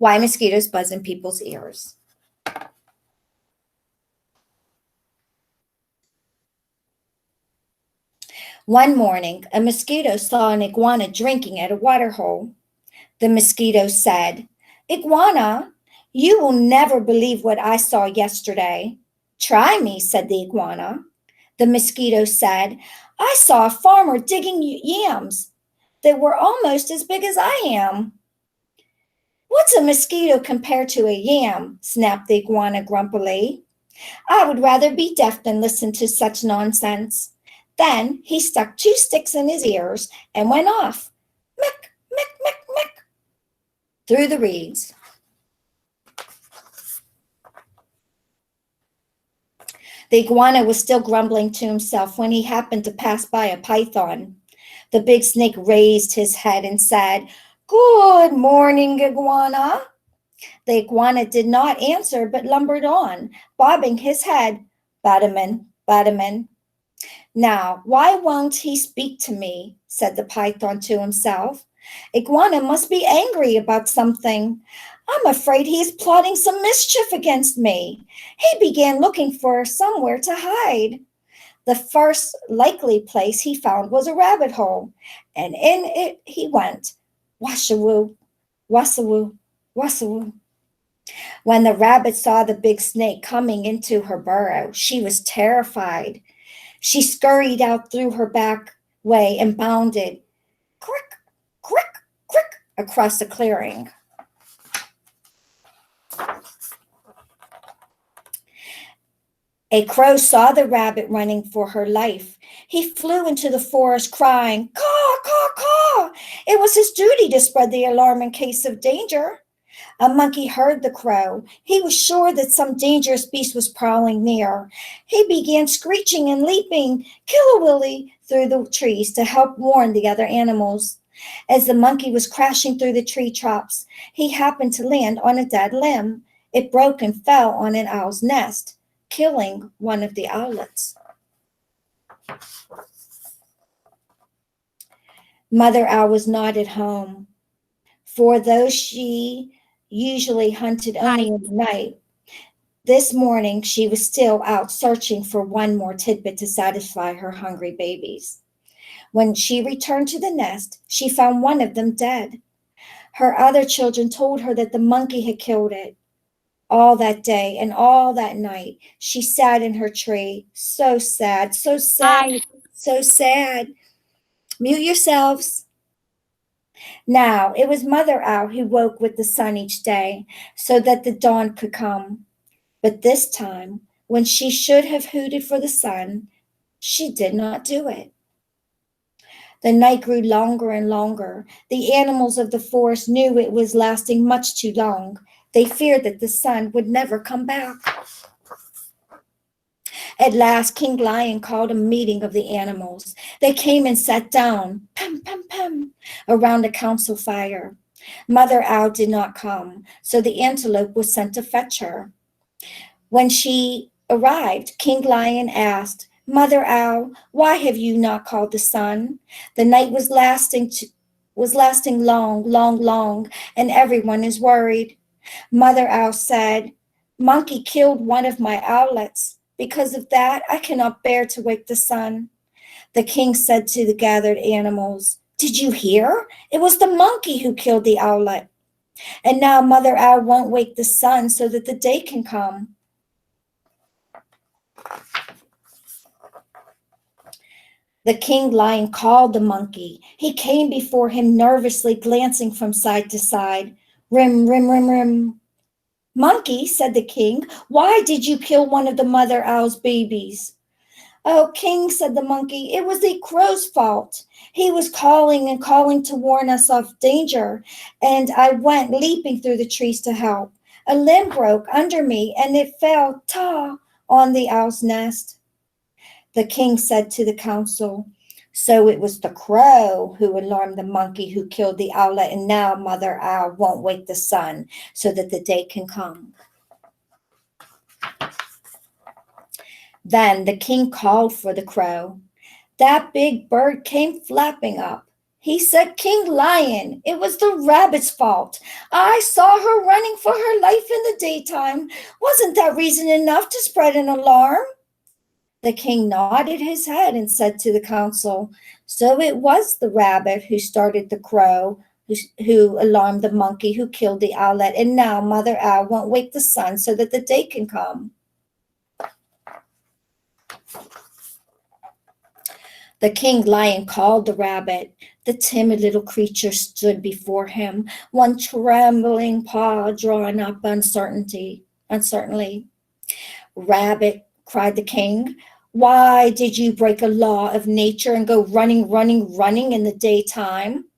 Why mosquitoes buzz in people's ears. One morning, a mosquito saw an iguana drinking at a water hole. The mosquito said, "Iguana, you will never believe what I saw yesterday." "Try me," said the iguana. The mosquito said, "I saw a farmer digging yams that were almost as big as I am." "What's a mosquito compared to a yam?" snapped the iguana grumpily. "I would rather be deaf than listen to such nonsense." Then he stuck 2 sticks in his ears and went off, mick, mick, mick, mick, through the reeds. The iguana was still grumbling to himself when he happened to pass by a python. The big snake raised his head and said, "Good morning, iguana." The iguana did not answer but lumbered on, bobbing his head, "Badaman, badaman." "Now, why won't he speak to me?" said the python to himself. "Iguana must be angry about something. I'm afraid he is plotting some mischief against me." He began looking for somewhere to hide. The first likely place he found was a rabbit hole, and in it he went. Washawoo, wassawoo, wassawoo. When the rabbit saw the big snake coming into her burrow, she was terrified. She scurried out through her back way and bounded, crick, crick, crick, across the clearing. A crow saw the rabbit running for her life. He flew into the forest crying, "Caw, caw, caw!" It was his duty to spread the alarm in case of danger. A monkey heard the crow. He was sure that some dangerous beast was prowling near. He began screeching and leaping, Killawilly, through the trees to help warn the other animals. As the monkey was crashing through the tree tops, he happened to land on a dead limb. It broke and fell on an owl's nest, killing one of the owlets. Mother Owl was not at home, for though she usually hunted only in the night, this morning she was still out searching for one more tidbit to satisfy her hungry babies. When she returned to the nest, she found one of them dead. Her other children told her that the monkey had killed it. All that day and all that night, she sat in her tree, so sad, so sad, so sad. Mute yourselves. Now, it was Mother Owl who woke with the sun each day so that the dawn could come. But this time, when she should have hooted for the sun, she did not do it. The night grew longer and longer. The animals of the forest knew it was lasting much too long. They feared that the sun would never come back. At last, King Lion called a meeting of the animals. They came and sat down, pum, pum, pum, around a council fire. Mother Owl did not come, so the antelope was sent to fetch her. When she arrived, King Lion asked, "Mother Owl, why have you not called the sun? The night was lasting long, long, long, and everyone is worried." Mother Owl said, "Monkey killed one of my owlets. Because of that, I cannot bear to wake the sun." The king said to the gathered animals, "Did you hear? It was the monkey who killed the owlet. And now Mother Owl won't wake the sun so that the day can come." The king lion called the monkey. He came before him nervously, glancing from side to side. Rim, rim, rim, rim. "Monkey," said the king, "why did you kill one of the mother owl's babies?" "Oh, king," said the monkey, "it was the crow's fault. He was calling and calling to warn us of danger, and I went leaping through the trees to help. A limb broke under me, and it fell, on the owl's nest." The king said to the council, "So it was the crow who alarmed the monkey who killed the owlet, and now Mother Owl won't wake the sun so that the day can come." Then the king called for the crow. That big bird came flapping up. He said, King Lion, it was the rabbit's fault. I saw her running for her life in the daytime. Wasn't that reason enough to spread an alarm? The king nodded his head and said to the council, so it was the rabbit who started the crow, who alarmed the monkey, who killed the owlet, and now Mother Owl won't wake the sun so that the day can come. The king lion called the rabbit. The timid little creature stood before him, one trembling paw drawn up uncertainly. Rabbit, cried the king, why did you break a law of nature and go running, running, running in the daytime?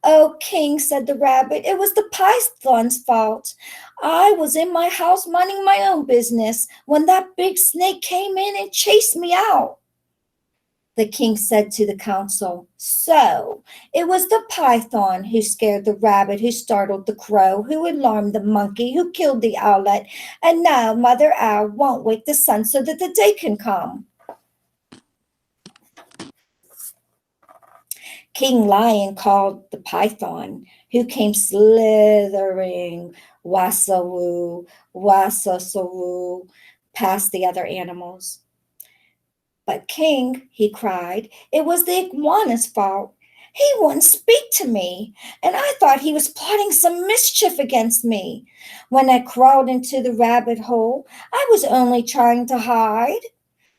Oh, king, said the rabbit, it was the python's fault. I was in my house minding my own business when that big snake came in and chased me out. The king said to the council, so it was the python who scared the rabbit, who startled the crow, who alarmed the monkey, who killed the owlet, and now Mother Owl won't wake the sun so that the day can come. King Lion called the python, who came slithering, wassawoo, wassawoo, past the other animals. But King, he cried, it was the iguana's fault. He wouldn't speak to me, and I thought he was plotting some mischief against me. When I crawled into the rabbit hole, I was only trying to hide.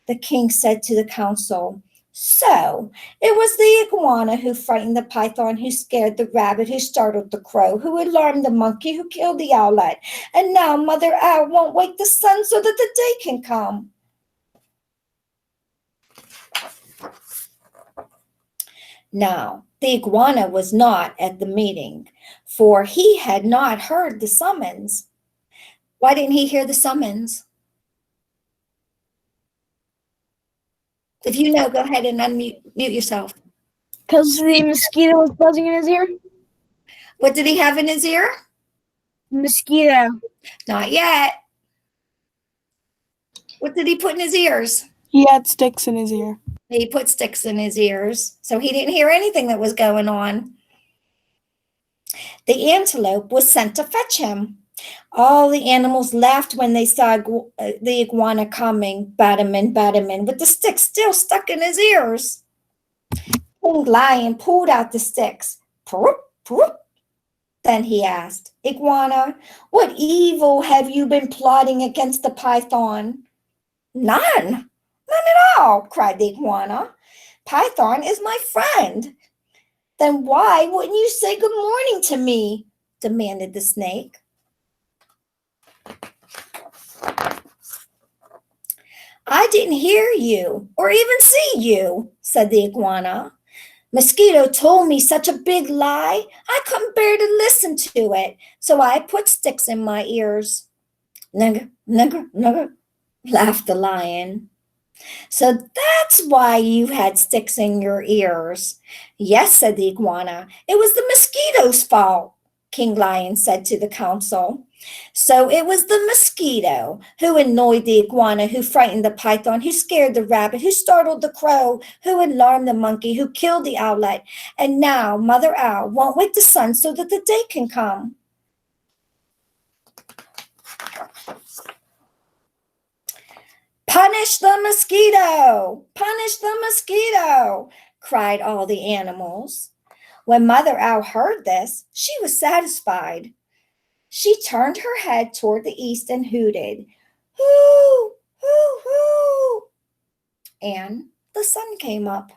The king said to the council, so it was the iguana who frightened the python, who scared the rabbit, who startled the crow, who alarmed the monkey, who killed the owlet, and now Mother Owl won't wake the sun so that the day can come. Now, the iguana was not at the meeting, for he had not heard the summons. Why didn't he hear the summons? If you know, go ahead and mute yourself. Because the mosquito was buzzing in his ear? What did he have in his ear? Mosquito. Not yet. What did he put in his ears? He had sticks in his ear. He put sticks in his ears, so he didn't hear anything that was going on. The antelope was sent to fetch him. All the animals laughed when they saw the iguana coming, batamin, with the sticks still stuck in his ears. King Lion pulled out the sticks. Purrup, purrup. Then he asked, Iguana, what evil have you been plotting against the python? None at all, cried the iguana. Python is my friend. Then why wouldn't you say good morning to me? Demanded the snake. I didn't hear you or even see you, said the iguana. Mosquito told me such a big lie, I couldn't bear to listen to it, so I put sticks in my ears. Nugger, nugger, nugger, laughed the lion. So that's why you had sticks in your ears. Yes, said the iguana. It was the mosquito's fault, King Lion said to the council. So it was the mosquito who annoyed the iguana, who frightened the python, who scared the rabbit, who startled the crow, who alarmed the monkey, who killed the owlet. And now Mother Owl won't wake the sun so that the day can come. Punish the mosquito! Punish the mosquito! Cried all the animals. When Mother Owl heard this, she was satisfied. She turned her head toward the east and hooted, hoo, hoo, hoo. And the sun came up.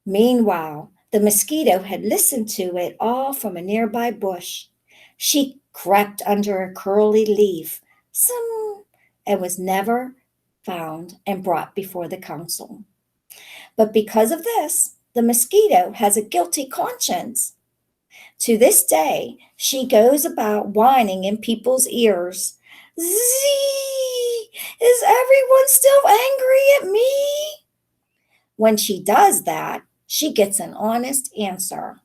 Meanwhile, the mosquito had listened to it all from a nearby bush. She crept under a curly leaf, and was never found and brought before the council. But because of this, the mosquito has a guilty conscience. To this day, she goes about whining in people's ears. Zee! Is everyone still angry at me? When she does that, she gets an honest answer.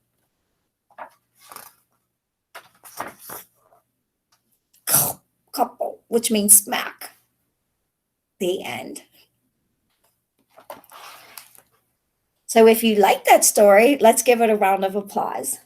Couple, which means smack. The end. So if you like that story, let's give it a round of applause.